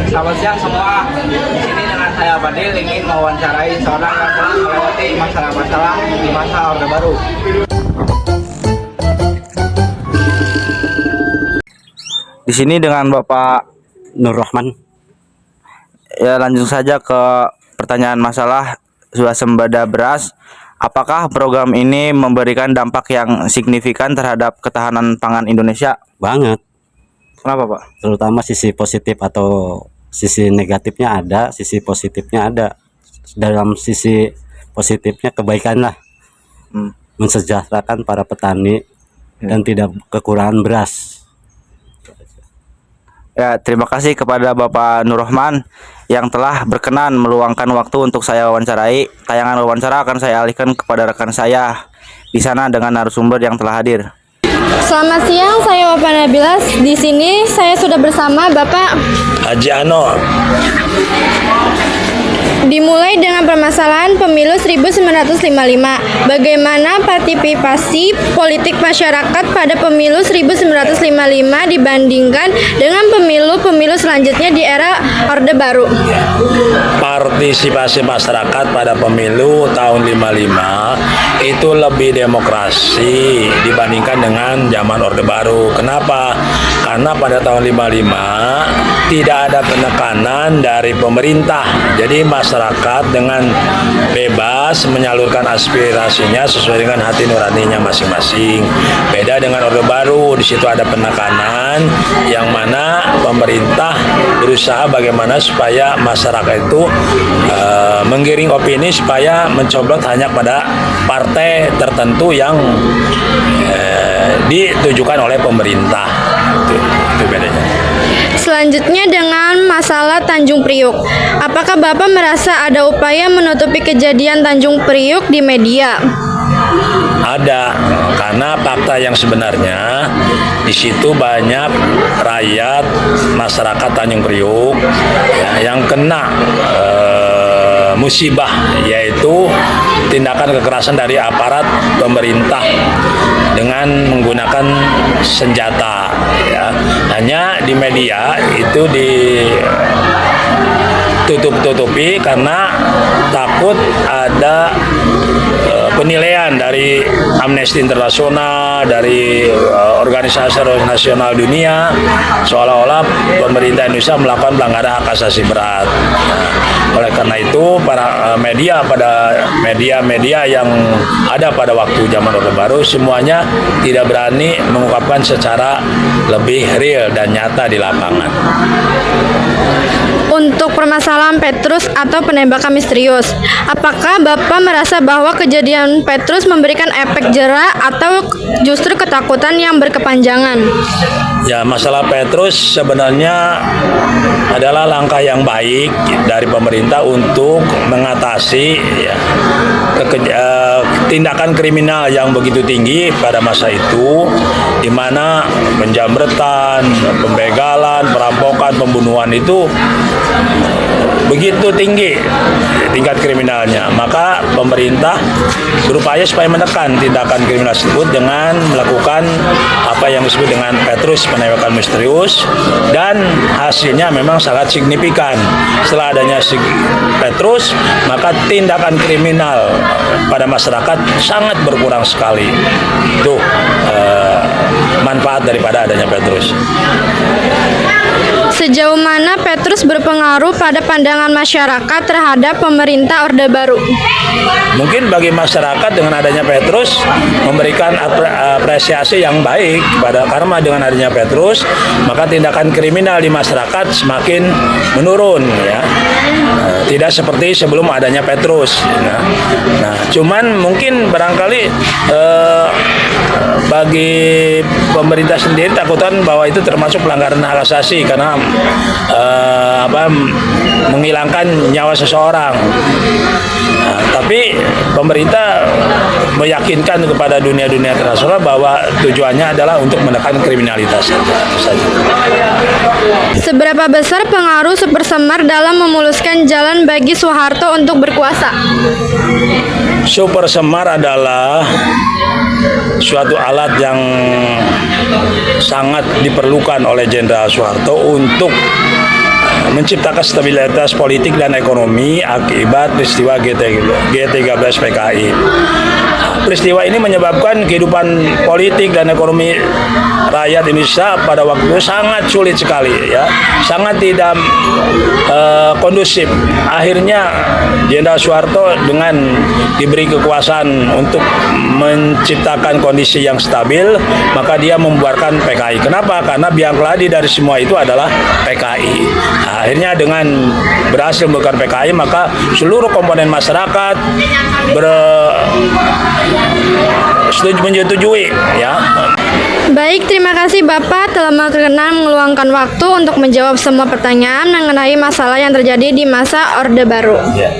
Selamat siang semua. Di sini dengan saya Fadil ingin mewawancarai seorang yang telah melewati masalah-masalah di masa Orde Baru. Di sini dengan Bapak Nur Rahman. Ya, lanjut saja ke pertanyaan masalah swasembada beras. Apakah program ini memberikan dampak yang signifikan terhadap ketahanan pangan Indonesia? Banget. Kenapa, Pak? Terutama sisi positif atau sisi negatifnya ada, sisi positifnya ada. Dalam sisi positifnya kebaikan lah. Mensejahterakan para petani dan tidak kekurangan beras. Ya, terima kasih kepada Bapak Nur Rahman yang telah berkenan meluangkan waktu untuk saya wawancarai. Tayangan wawancara akan saya alihkan kepada rekan saya di sana dengan narasumber yang telah hadir. Selamat siang, saya Bapak Nabilas. Di sini saya sudah bersama Bapak Haji Ano. Dimulai dengan permasalahan pemilu 1955. Bagaimana partisipasi politik masyarakat pada pemilu 1955 dibandingkan dengan pemilu-pemilu selanjutnya di era Orde Baru? Partisipasi masyarakat pada pemilu tahun 55 itu lebih demokrasi dibandingkan dengan zaman Orde Baru. Kenapa? Karena pada tahun 55 tidak ada penekanan dari pemerintah. Jadi masyarakat dengan bebas menyalurkan aspirasinya sesuai dengan hati nuraninya masing-masing. Beda dengan Orde Baru, di situ ada penekanan yang mana pemerintah berusaha bagaimana supaya masyarakat itu menggiring opini supaya mencoblos hanya pada partai tertentu yang ditujukan oleh pemerintah. Itu bedanya. Selanjutnya dengan masalah Tanjung Priuk. Apakah Bapak merasa ada upaya menutupi kejadian Tanjung Priuk di media? Ada, karena fakta yang sebenarnya di situ banyak rakyat masyarakat Tanjung Priuk yang kena musibah, yaitu tindakan kekerasan dari aparat pemerintah dengan menggunakan senjata. Ya. Hanya di media itu ditutup-tutupi karena takut ada penilaian dari Amnesty Internasional, dari organisasi nasional dunia, seolah-olah pemerintah Indonesia melakukan pelanggaran hak asasi berat. Oleh karena itu, para media yang ada pada waktu zaman Orde Baru semuanya tidak berani mengungkapkan secara lebih real dan nyata di lapangan. Untuk permasalahan Petrus atau penembakan misterius, apakah Bapak merasa bahwa kejadian Petrus memberikan efek jera atau justru ketakutan yang berkepanjangan? Ya, masalah Petrus sebenarnya adalah langkah yang baik dari pemerintah untuk mengatasi tindakan kriminal yang begitu tinggi pada masa itu, di mana penjamretan, pembegalan, perampokan, pembunuhan itu begitu tinggi tingkat kriminalnya. Maka pemerintah berupaya supaya menekan tindakan kriminal tersebut dengan melakukan apa yang disebut dengan Petrus penembakan misterius, dan hasilnya memang sangat signifikan. Setelah adanya Petrus, maka tindakan kriminal pada masyarakat sangat berkurang sekali. Itu manfaat daripada adanya Petrus. Sejauh mana Petrus berpengaruh pada pandangan masyarakat terhadap pemerintah Orde Baru? Mungkin bagi masyarakat dengan adanya Petrus memberikan apresiasi yang baik karena dengan adanya Petrus maka tindakan kriminal di masyarakat semakin menurun, ya. Tidak seperti sebelum adanya Petrus. Nah, cuman mungkin barangkali bagi pemerintah sendiri takutan bahwa itu termasuk pelanggaran hak asasi karena menghilangkan nyawa seseorang. Nah, tapi pemerintah meyakinkan kepada dunia internasional bahwa tujuannya adalah untuk menekan kriminalitas saja. Seberapa besar pengaruh Supersemar dalam memuluskan jalan bagi Soeharto untuk berkuasa? Supersemar adalah suatu alat yang sangat diperlukan oleh Jenderal Soeharto untuk menciptakan stabilitas politik dan ekonomi akibat peristiwa G13 PKI. Peristiwa ini menyebabkan kehidupan politik dan ekonomi rakyat Indonesia pada waktu itu sangat sulit sekali, ya, sangat tidak kondusif. Akhirnya Jenderal Soeharto dengan diberi kekuasaan untuk menciptakan kondisi yang stabil, maka dia membuarkan PKI. Kenapa? Karena biang keladi dari semua itu adalah PKI. Nah, akhirnya dengan berhasil membuarkan PKI, maka seluruh komponen masyarakat menyetujui, ya. Baik, terima kasih Bapak telah berkenan meluangkan waktu untuk menjawab semua pertanyaan mengenai masalah yang terjadi di masa Orde Baru. Ya.